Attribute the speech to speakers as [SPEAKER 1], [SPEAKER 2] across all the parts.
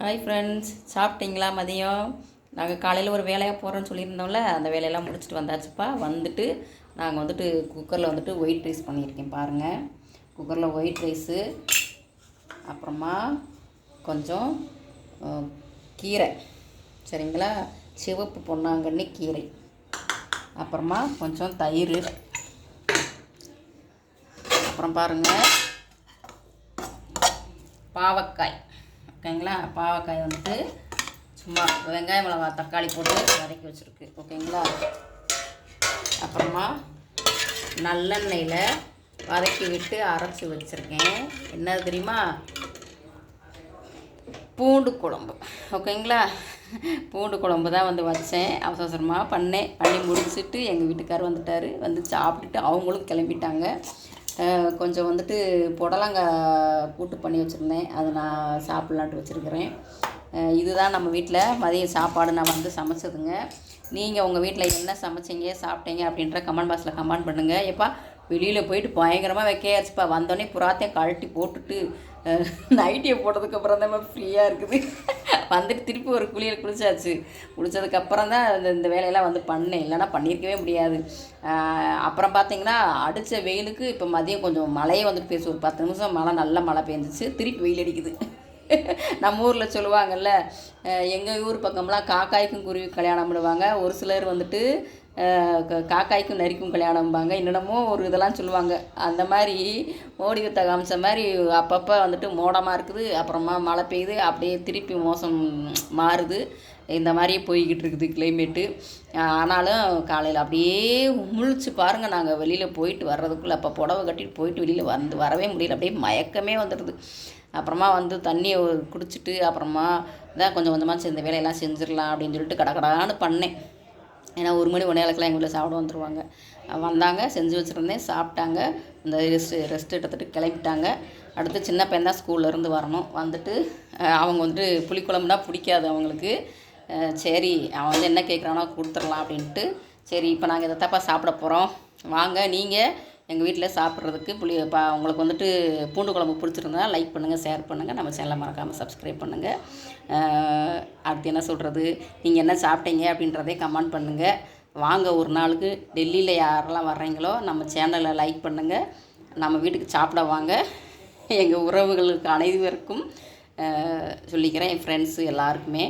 [SPEAKER 1] Hi friends, சாப்பிட்டீங்களா? மதியம் நாங்கள் காலையில் ஒரு வேலையாக போகிறோன்னு சொல்லியிருந்தோம்ல, அந்த வேலையெல்லாம் முடிச்சுட்டு வந்தாச்சுப்பா. வந்துட்டு நாங்கள் வந்துட்டு குக்கரில் வந்துட்டு ஒயிட் ரைஸ் பண்ணியிருக்கேன் பாருங்கள். குக்கரில் ஒயிட் ரைஸு, அப்புறமா கொஞ்சம் கீரை, சரிங்களா, சிவப்பு பொன்னாங்கண்ணி கீரை, அப்புறமா கொஞ்சம் தயிர், அப்புறம் பாருங்கள் பாவக்காய், ஓகேங்களா. பாவக்காய் வந்துட்டு சும்மா வெங்காயம் மிளகா தக்காளி போட்டு வதக்கி வச்சுருக்கு, ஓகேங்களா. அப்புறமா நல்லெண்ணெயில் வதக்கி விட்டு அரைச்சி வச்சுருக்கேன். என்னது தெரியுமா? பூண்டு குழம்பு, ஓகேங்களா. பூண்டு குழம்பு தான் வந்து வச்சேன், அவசரமாக பண்ணி முடிச்சுட்டு எங்கள் வீட்டுக்காரர் வந்துட்டார். வந்து சாப்பிட்டுட்டு அவங்களும் கிளம்பிட்டாங்க. கொஞ்சம் வந்துட்டு புடலங்காய் கூட்டு பண்ணி வச்சுருந்தேன், அதை நான் சாப்பிட்லான்ட்டு வச்சுருக்கிறேன். இதுதான் நம்ம வீட்டில் மதியம் சாப்பாடு நான் வந்து சமைச்சதுங்க. நீங்கள் உங்கள் வீட்டில் என்ன சமைச்சிங்க சாப்பிட்டீங்க அப்படின்ற கமெண்ட் பாக்ஸில் கமெண்ட் பண்ணுங்கள். எப்பா வெளியில் போயிட்டு பயங்கரமாக வைக்கையாச்சுப்பா. வந்தோடனே புறாத்தையும் கழட்டி போட்டுட்டு நைட்டியை போட்டதுக்கப்புறம் தான் ஃப்ரீயாக இருக்குது. வந்துட்டு திருப்பி ஒரு குளியல் குளித்ததுக்கப்புறம் தான் இந்த வேலையெல்லாம் வந்து பண்ணேன், இல்லைனா பண்ணியிருக்கவே முடியாது. அப்புறம் பார்த்திங்கன்னா அடித்த வெயிலுக்கு இப்போ மதியம் கொஞ்சம் மழையே வந்துட்டு பேசு, ஒரு 10 நிமிஷம் நல்லா மழை பெஞ்சிச்சு, திருப்பி வெயில் அடிக்குது. நம்ம ஊரில் சொல்லுவாங்கள்ல, எங்கள் ஊர் பக்கம்லாம் காக்காய்க்கும் குருவி கல்யாணம் பண்ணுவாங்க, ஒரு சிலர் வந்துட்டு காக்காய்க்கும் நரிக்கும் கல்யாணம்பாங்க, இன்னமும் ஒரு இதெல்லாம் சொல்லுவாங்க. அந்த மாதிரி மோடி வித்த காமிச்ச மாதிரி அப்பப்போ வந்துட்டு மோடமாக இருக்குது, அப்புறமா மழை பெய்யுது, அப்படியே திருப்பி மோசம் மாறுது. இந்த மாதிரியே போய்கிட்டு இருக்குது கிளைமேட்டு. ஆனாலும் காலையில் அப்படியே முழிச்சு பாருங்கள், நாங்கள் வெளியில் போயிட்டு வர்றதுக்குள்ளே அப்போ புடவை கட்டிட்டு போயிட்டு வெளியில் வரவே முடியல, அப்படியே மயக்கமே வந்துடுது. அப்புறமா வந்து தண்ணியை குடிச்சிட்டு அப்புறமா தான் கொஞ்சம் கொஞ்சமாக இந்த வேலையெல்லாம் செஞ்சிடலாம் அப்படின்னு சொல்லிட்டு கடகடான்னு பண்ணேன். ஏன்னா 1 மணி 1:15 எங்கள் வீட்டில் சாப்பிட வந்துடுவாங்க. வந்தாங்க, செஞ்சு வச்சுருந்தேன், சாப்பிட்டாங்க. இந்த ரெஸ்ட் எடுத்துகிட்டு கிளம்பிட்டாங்க. அடுத்து சின்ன பையன் தான் ஸ்கூல்லேருந்து வரணும். வந்துட்டு அவங்க வந்துட்டு புளிக்குழம்புனா பிடிக்காது அவங்களுக்கு. சரி அவன் வந்து என்ன கேட்குறானோ கொடுத்துடலாம் அப்படின்ட்டு. சரி இப்போ நாங்கள் இதை தப்பாக சாப்பிட போகிறோம், வாங்க நீங்கள் எங்கள் வீட்டில் சாப்பிட்றதுக்கு உங்களுக்கு வந்துட்டு பூண்டு குழம்பு பிடிச்சிருந்தா லைக் பண்ணுங்கள், ஷேர் பண்ணுங்கள், நம்ம சேனலை மறக்காமல் சப்ஸ்கிரைப் பண்ணுங்கள். அடுத்து என்ன சொல்கிறது, நீங்கள் என்ன சாப்பிட்டீங்க அப்படின்றதே கமெண்ட் பண்ணுங்கள். வாங்க ஒரு நாளுக்கு டெல்லியில் யாரெல்லாம் வர்றீங்களோ நம்ம சேனலை லைக் பண்ணுங்கள், நம்ம வீட்டுக்கு சாப்பிட வாங்க. எங்கள் உறவுகளுக்கு அனைவருக்கும் சொல்லிக்கிறேன், என் ஃப்ரெண்ட்ஸு எல்லாருக்குமே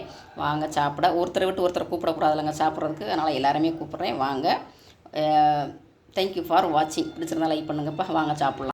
[SPEAKER 1] வாங்க சாப்பிட. ஒருத்தரை விட்டு ஒருத்தரை கூப்பிடக்கூடாதுலங்க சாப்பிட்றதுக்கு, அதனால் எல்லாருமே கூப்பிட்றேன், வாங்க. தேங்க்யூ ஃபார் வாட்சிங். பிடிச்சிருந்தா லைக் பண்ணுங்கப்பா, வாங்க சாப்பிட்லாம்.